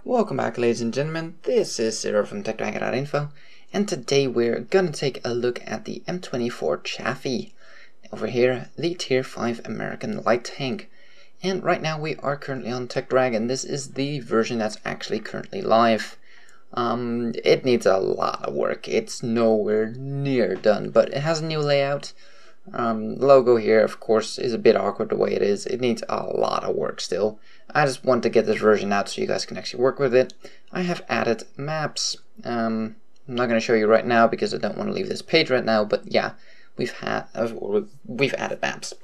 Welcome back, ladies and gentlemen. This is Zero from TechDragon.info, and today we're gonna take a look at the M24 Chaffee. Over here, the Tier 5 American light tank. And right now we are currently on TechDragon. This is the version that's actually currently live. It needs a lot of work. It's nowhere near done, but it has a new layout. Logo here, of course, is a bit awkward the way it is. It needs a lot of work still. I just want to get this version out so you guys can actually work with it. I have added maps. I'm not going to show you right now because I don't want to leave this page right now, but yeah, we've added maps.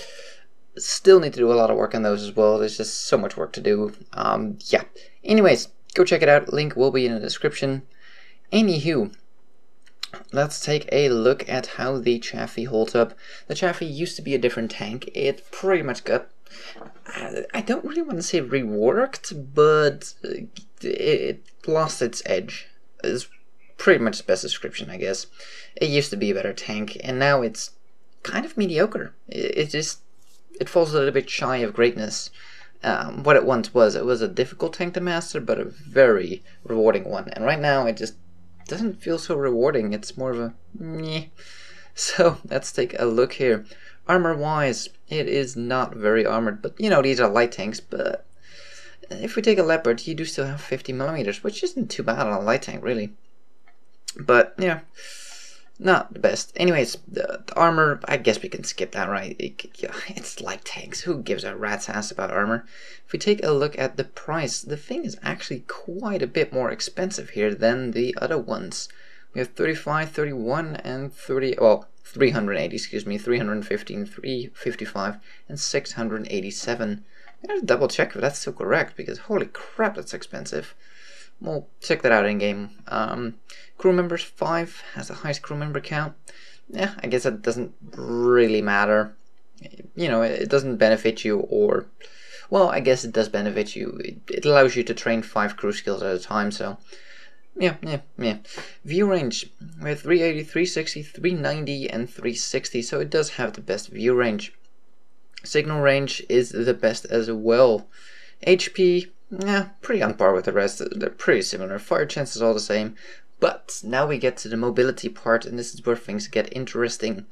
Still need to do a lot of work on those as well. There's just so much work to do. Yeah. Anyways, go check it out. Link will be in the description. Anywho, let's take a look at how the Chaffee holds up. The Chaffee used to be a different tank. It pretty much got, I don't really want to say reworked, but it lost its edge. Is pretty much the best description, I guess. It used to be a better tank, and now it's kind of mediocre. It falls a little bit shy of greatness. What it once was, it was a difficult tank to master, but a very rewarding one. And right now, it just doesn't feel so rewarding. It's more of a meh. So let's take a look here. Armor wise, it is not very armored, but you know, these are light tanks. But if we take a Leopard, you do still have 50mm, which isn't too bad on a light tank, really. But yeah, not the best. Anyways, the armor, I guess we can skip that, right? It's light tanks. Who gives a rat's ass about armor? If we take a look at the price, the thing is actually quite a bit more expensive here than the other ones. We have 35, 31, and 30. Well, 380. Excuse me, 315, 355, and 687. I gotta double check if that's still correct because holy crap, that's expensive. We'll check that out in game. Crew members 5 has the highest crew member count. Yeah, I guess that doesn't really matter. You know, it doesn't benefit you, or well, I guess it does benefit you. It allows you to train 5 crew skills at a time, so yeah. View range, we have 380, 360, 390, and 360, so it does have the best view range. Signal range is the best as well. HP, yeah, pretty on par with the rest. They're pretty similar. Fire chance is all the same. But now we get to the mobility part, and this is where things get interesting.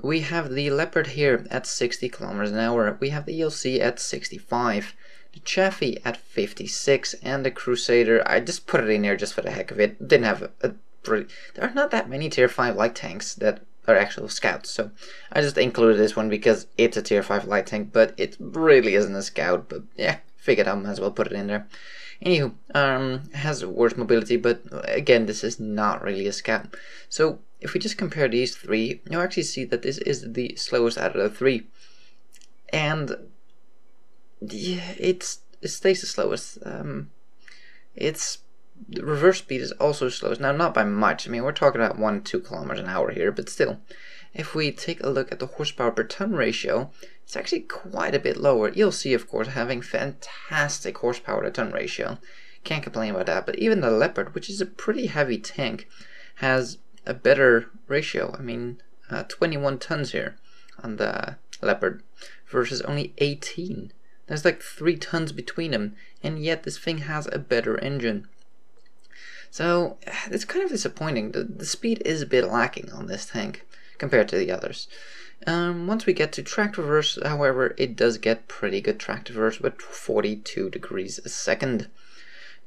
We have the Leopard here at 60 kilometers an hour. We have the ELC at 65. The Chaffee at 56, and the Crusader, I just put it in there just for the heck of it. Didn't have there are not that many tier 5 light tanks that are actual scouts, so I just included this one because it's a tier 5 light tank, but it really isn't a scout. But yeah, figured I might as well put it in there. Anywho, has worse mobility, but again, this is not really a scout. So if we just compare these three, you'll actually see that this is the slowest out of the three, and yeah, it stays the slowest. Its reverse speed is also slowest. Now, not by much. I mean, we're talking about 1-2 kilometers an hour here, but still. If we take a look at the horsepower per ton ratio, it's actually quite a bit lower. You'll see, of course, having fantastic horsepower to ton ratio. Can't complain about that. But even the Leopard, which is a pretty heavy tank, has a better ratio. I mean, 21 tons here on the Leopard versus only 18. There's like 3 tons between them, and yet this thing has a better engine. So it's kind of disappointing. The speed is a bit lacking on this tank compared to the others. Once we get to track reverse, however, it does get pretty good track reverse with 42 degrees a second.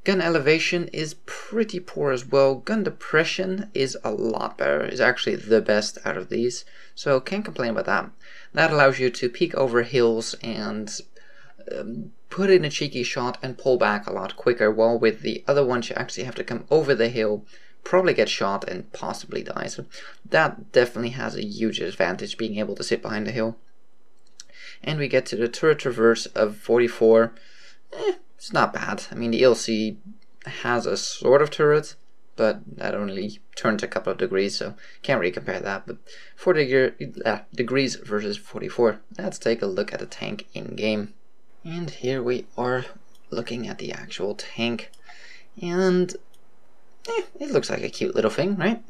Gun elevation is pretty poor as well. Gun depression is a lot better. It's actually the best out of these, so can't complain about that. That allows you to peek over hills and put in a cheeky shot and pull back a lot quicker, while with the other ones you actually have to come over the hill, probably get shot and possibly die. So that definitely has a huge advantage, being able to sit behind the hill. And we get to the turret reverse of 44. It's not bad. I mean, the ELC has a sort of turret, but that only turns a couple of degrees, so can't really compare that. But 40 degrees versus 44. Let's take a look at the tank in game. And here we are looking at the actual tank, and it looks like a cute little thing, right?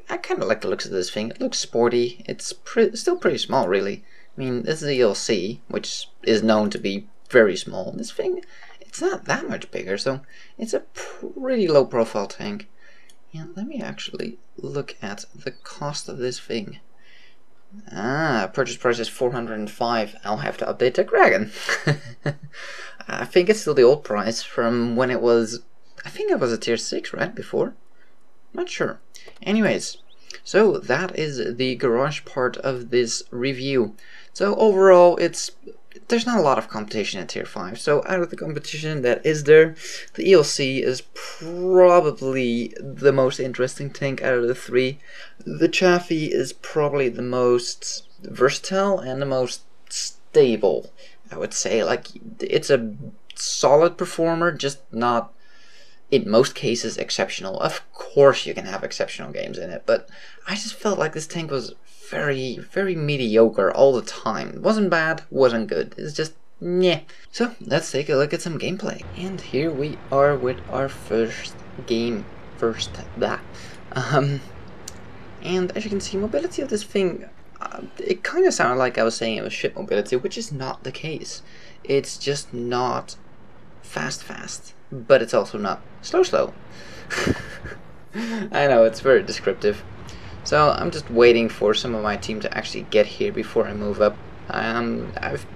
I kind of like the looks of this thing. It looks sporty. It's still pretty small, really. I mean, this is the ELC, which is known to be very small. This thing, it's not that much bigger, so it's a pretty low profile tank. And let me actually look at the cost of this thing. Purchase price is 405. I'll have to update TechDragon. I think it's still the old price from when it was, I think it was a tier 6, right, before? Not sure. Anyways, so that is the garage part of this review. So overall, there's not a lot of competition at tier 5. So out of the competition that is there, the ELC is probably the most interesting tank out of the 3. The Chaffee is probably the most versatile and the most stable, I would say. Like, it's a solid performer, just not in most cases exceptional. Of course you can have exceptional games in it, but I just felt like this tank was very, very mediocre all the time. It wasn't bad, wasn't good. It's just, yeah. So let's take a look at some gameplay. And here we are with our first game. And as you can see, mobility of this thing, it kind of sounded like I was saying it was shit mobility, which is not the case. It's just not fast, but it's also not slow. I know, it's very descriptive. So I'm just waiting for some of my team to actually get here before I move up. I've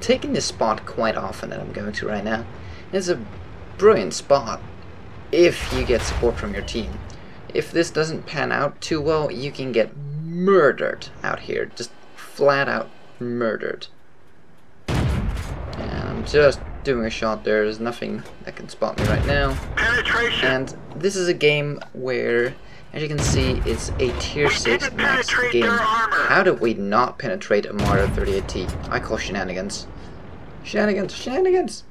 taken this spot quite often that I'm going to right now. It's a brilliant spot if you get support from your team. If this doesn't pan out too well, you can get murdered out here. Just flat out murdered. And I'm just doing a shot there. There's nothing that can spot me right now. Penetration. And this is a game where, as you can see, it's a tier 6 max game. How did we not penetrate a Marder 38T? I call shenanigans. Shenanigans!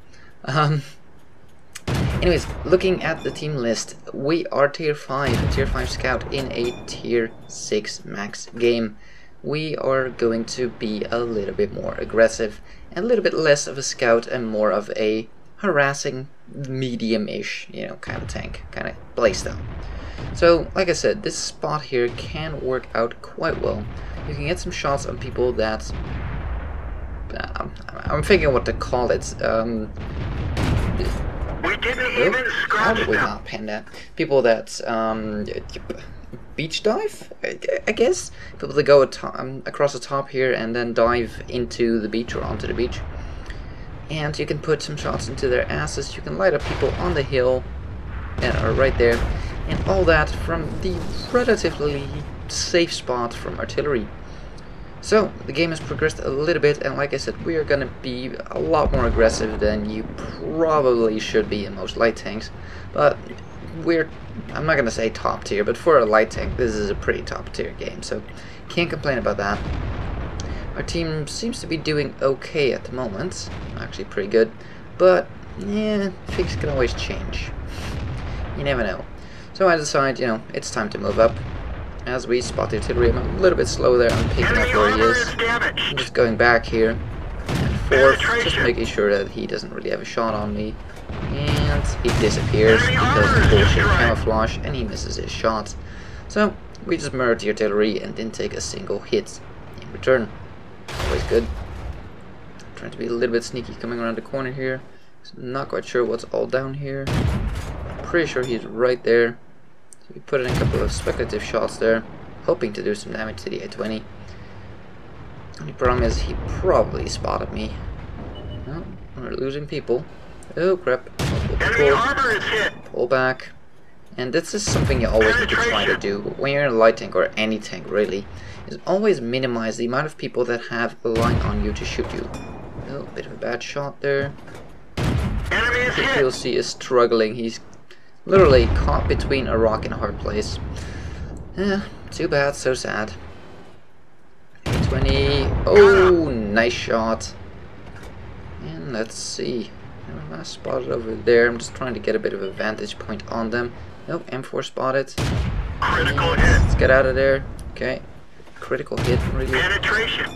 Anyways, looking at the team list, we are tier 5 scout in a tier 6 max game. We are going to be a little bit more aggressive, and a little bit less of a scout and more of a harassing, medium-ish, you know, kind of tank, kind of playstyle. So, like I said, this spot here can work out quite well. You can get some shots on people that... I'm thinking what to call it. We didn't even scratch how did we them. not pen that? People that beach dive, I guess. People that go across the top here and then dive into the beach or onto the beach. And you can put some shots into their asses. You can light up people on the hill and are right there, and all that from the relatively safe spot from artillery. So the game has progressed a little bit, and like I said, we are gonna be a lot more aggressive than you probably should be in most light tanks. But I'm not gonna say top tier, but for a light tank, this is a pretty top tier game, so can't complain about that. Our team seems to be doing okay at the moment, actually pretty good, but yeah, things can always change. You never know. So I decide, you know, it's time to move up. As we spot the artillery, I'm a little bit slow there. I'm picking up where he is. I'm just going back here and forth, just making sure that he doesn't really have a shot on me. And he disappears because of bullshit camouflage, and he misses his shot. So we just murdered the artillery and didn't take a single hit in return. Always good. Trying to be a little bit sneaky coming around the corner here. I'm not quite sure what's all down here. Pretty sure he's right there. So we put in a couple of speculative shots there, hoping to do some damage to the A20. Only problem is he probably spotted me. No, we're losing people. Oh crap. Pull back. And this is something you always need to try to do when you're in a light tank, or any tank really, is always minimize the amount of people that have a line on you to shoot you. Oh, bit of a bad shot there. The PLC is struggling. He's literally caught between a rock and a hard place. Yeah, too bad, so sad. 20. Oh, nice shot. And let's see. I spotted over there. I'm just trying to get a bit of a vantage point on them. Nope, M4 spotted. Critical hit. Let's get out of there. Okay. Critical hit, really. Penetration.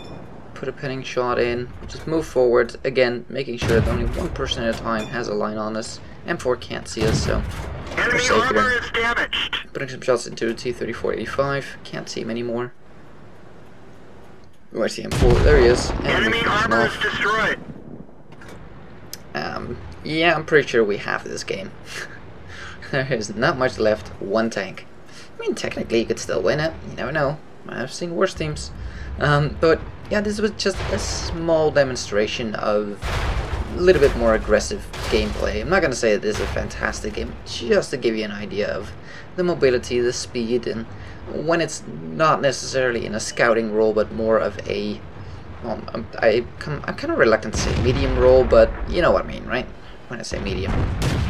Put a penning shot in. Just move forward. Again, making sure that only one person at a time has a line on us. M4 can't see us, so Enemy armor is damaged. putting some shots into the T-34-85. Can't see him anymore. Where's the M4? There he is. And Enemy armor is destroyed. Yeah, I'm pretty sure we have this game. There is not much left. One tank. I mean, technically you could still win it. You never know. I've seen worse teams. But yeah, this was just a small demonstration of a little bit more aggressive gameplay. I'm not going to say that this is a fantastic game, just to give you an idea of the mobility, the speed, and when it's not necessarily in a scouting role, but more of a... Well, I'm kind of reluctant to say medium role, but you know what I mean, right? When I say medium.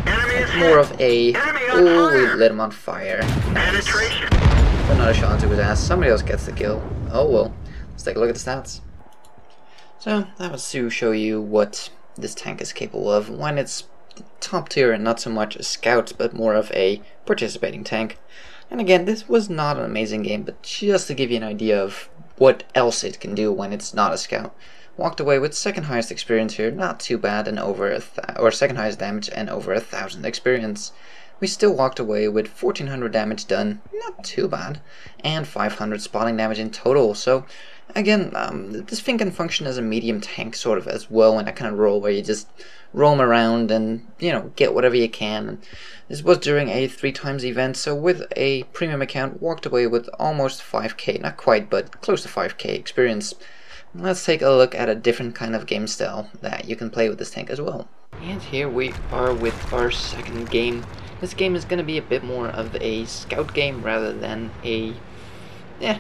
It's more of a... Oh, we lit him on fire. Nice. Put another shot into his ass. Somebody else gets the kill. Oh well. Let's take a look at the stats. So, that was to show you what this tank is capable of when it's top tier and not so much a scout, but more of a participating tank. And again, this was not an amazing game, but just to give you an idea of what else it can do when it's not a scout. Walked away with second highest experience here, not too bad, and over or second highest damage and over 1,000 experience. We still walked away with 1,400 damage done, not too bad, and 500 spotting damage in total. So again, this thing can function as a medium tank sort of as well in that kind of role where you just roam around and, you know, get whatever you can. This was during a 3x event, so with a premium account, walked away with almost 5k, not quite, but close to 5k experience. Let's take a look at a different kind of game style that you can play with this tank as well. And here we are with our second game. This game is going to be a bit more of a scout game rather than a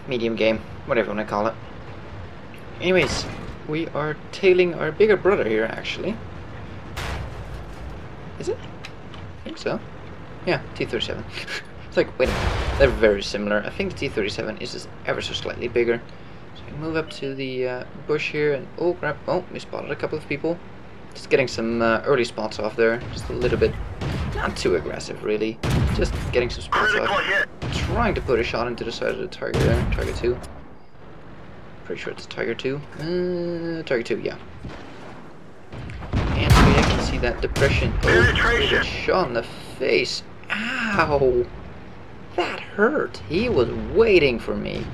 medium game, whatever you want to call it. Anyways, we are tailing our bigger brother here actually. Is it? I think so. Yeah, T-37. It's like, wait a minute, they're very similar. I think the T-37 is just ever so slightly bigger. So we move up to the bush here and oh crap, oh, we spotted a couple of people. Just getting some early spots off there, just a little bit, not too aggressive really, just getting some spots off. Trying to put a shot into the side of the target there, target 2. Pretty sure it's Tiger 2. Target 2, yeah. And so you can see that depression. Oh, good shot in the face. Ow! That hurt. He was waiting for me.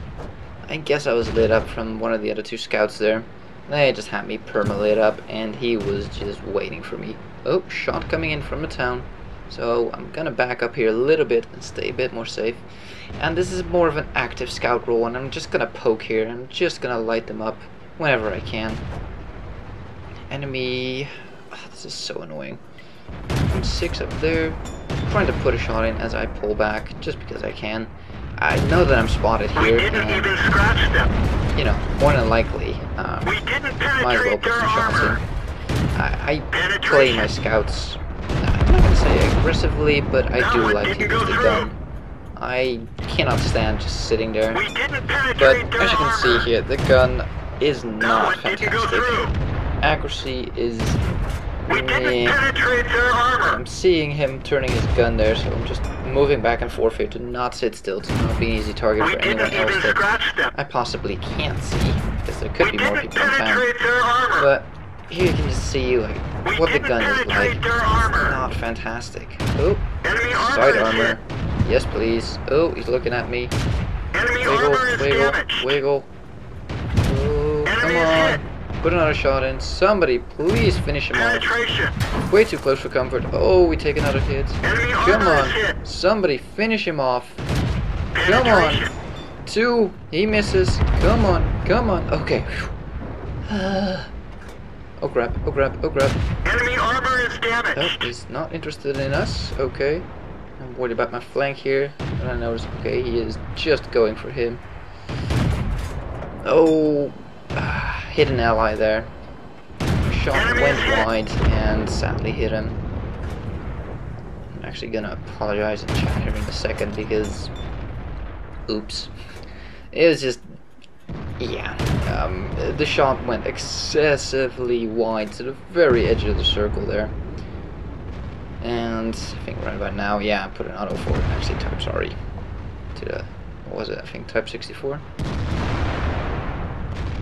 I guess I was lit up from one of the other two scouts there. They just had me perma-lit up, and he was just waiting for me. Oh, shot coming in from the town. So I'm gonna back up here a little bit and stay a bit more safe. And this is more of an active scout role, and I'm just gonna poke here. I'm just gonna light them up whenever I can. Enemy... Oh, this is so annoying. I'm 6 up there. I'm trying to put a shot in as I pull back, just because I can. I know that I'm spotted here, and, you know, more than likely, might as well put some shots in. I play my scouts, I'm not gonna say aggressively, but I do like to use the gun. I cannot stand just sitting there, but as you can see here, the gun is not fantastic. Accuracy is... I'm seeing him turning his gun there, so I'm just moving back and forth here to not sit still, to not be an easy target for anyone else that I possibly can't see, because there could be more people in town. But here you can just see like what the gun is like. It's not fantastic. Oh, side armor. Yes, please. Oh, he's looking at me. Wiggle, wiggle, wiggle. Oh, come on. Put another shot in. Somebody, please finish him off. Way too close for comfort. Oh, we take another hit. Come on. Somebody finish him off. Come on. 2. He misses. Come on. Come on. Okay. Oh crap. Oh crap. Oh crap. Enemy armor is damaged. Oh, he's not interested in us. Okay. I'm worried about my flank here. And I notice, okay, he is just going for him. Oh. Hit an ally there. Shot went wide and sadly hit him. I'm actually gonna apologize in chat here in a second because... Oops. It was just... Yeah. The shot went excessively wide to the very edge of the circle there. And I think right about now, yeah, I put an auto forward and actually type sorry. To the... What was it? I think type 64?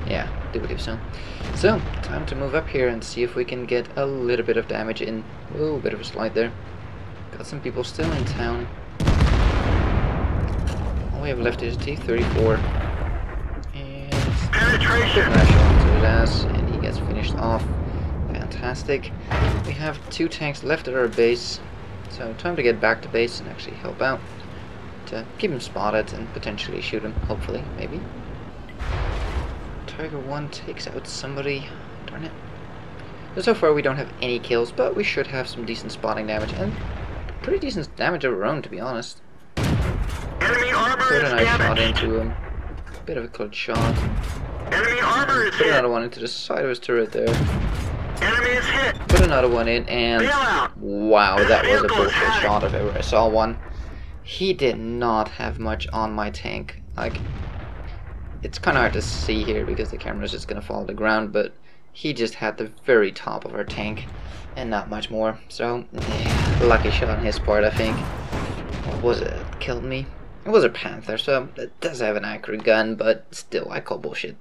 Yeah, I do believe so. So, time to move up here and see if we can get a little bit of damage in. Ooh, bit of a slide there. Got some people still in town. All we have left is T-34. And... Penetration! Put that shot into his ass, and he gets finished off. fantastic. We have 2 tanks left at our base, so time to get back to base and actually help out. To keep him spotted and potentially shoot him, hopefully, maybe. Tiger 1 takes out somebody. Darn it. So far we don't have any kills, but we should have some decent spotting damage, and pretty decent damage of our own, to be honest. Enemy armor Put is a nice shot damaged. into him. Bit of a clutch shot. Enemy armor is Put hit. another one into the side of his turret there. Enemy is hit. Put another one in, and Bail out. wow, that was a Vehicle's bullshit hiding. shot if ever I saw one. He did not have much on my tank. Like, it's kind of hard to see here because the camera is just going to fall to the ground, but he just had the very top of our tank and not much more. So, lucky shot on his part, I think. What was it that killed me? It was a Panther, so it does have an accurate gun, but still, I call bullshit.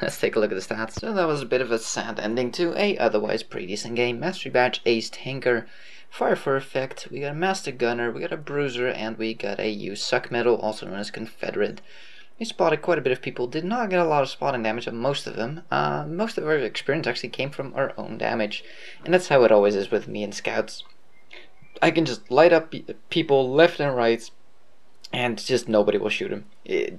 Let's take a look at the stats. So that was a bit of a sad ending to a otherwise pretty decent game. Mastery Badge, Ace Tanker, Fire for Effect, we got a Master Gunner, we got a Bruiser, and we got a U-Suck Medal, also known as Confederate. We spotted quite a bit of people, did not get a lot of spotting damage on most of them. Most of our experience actually came from our own damage, and that's how it always is with me and scouts. I can just light up people left and right, and just nobody will shoot him.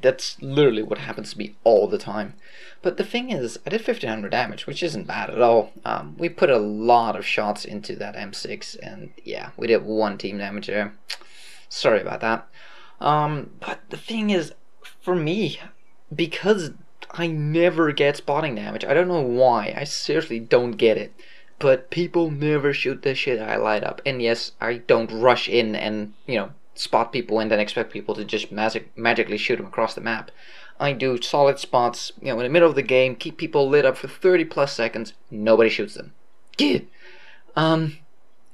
That's literally what happens to me all the time. But the thing is, I did 1500 damage, which isn't bad at all. We put a lot of shots into that M6, and yeah, we did 1 team damage there. Sorry about that. But the thing is, for me, because I never get spotting damage, I don't know why, I seriously don't get it. But people never shoot the shit I light up. And yes, I don't rush in and, you know, spot people and then expect people to just magically shoot them across the map. I do solid spots, you know, in the middle of the game, keep people lit up for 30 plus seconds, nobody shoots them.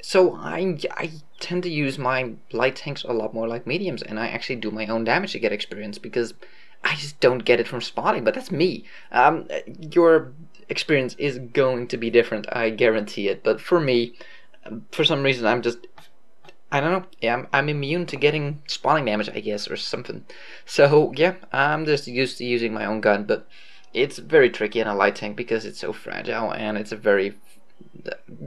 So I tend to use my light tanks a lot more like mediums, and I actually do my own damage to get experience because I just don't get it from spotting, but that's me. Your experience is going to be different, I guarantee it, but for me, for some reason I'm just, I don't know, yeah, I'm immune to getting spotting damage, I guess, or something. So yeah, I'm just used to using my own gun, but it's very tricky in a light tank because it's so fragile, and it's a very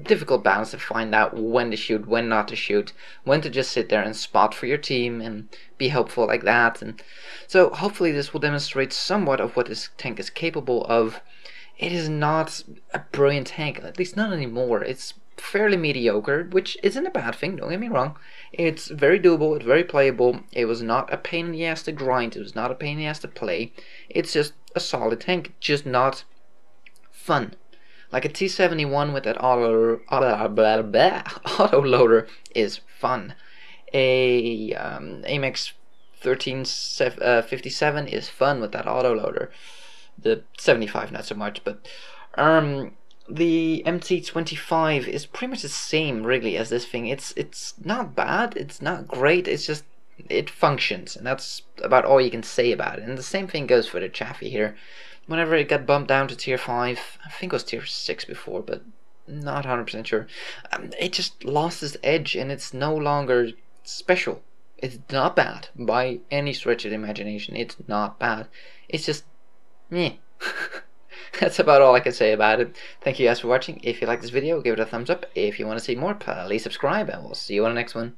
difficult balance to find out when to shoot, when not to shoot, when to just sit there and spot for your team and be helpful like that. And so hopefully this will demonstrate somewhat of what this tank is capable of. It is not a brilliant tank, at least not anymore. It's fairly mediocre, which isn't a bad thing, don't get me wrong. It's very doable, it's very playable. It was not a pain in the ass to grind, it was not a pain in the ass to play. It's just a solid tank, just not fun. Like a T71 with that auto loader is fun. A AMX 1357 is fun with that auto loader. The 75 not so much, but the MT25 is pretty much the same really as this thing. It's not bad, it's not great, it's just it functions, and that's about all you can say about it. And the same thing goes for the Chaffee here. Whenever it got bumped down to tier 5, I think it was tier 6 before, but not 100% sure, it just lost its edge and it's no longer special. It's not bad by any stretch of the imagination. It's not bad. It's just meh. That's about all I can say about it. Thank you guys for watching. If you like this video, give it a thumbs up. If you want to see more, please subscribe, and we'll see you on the next one.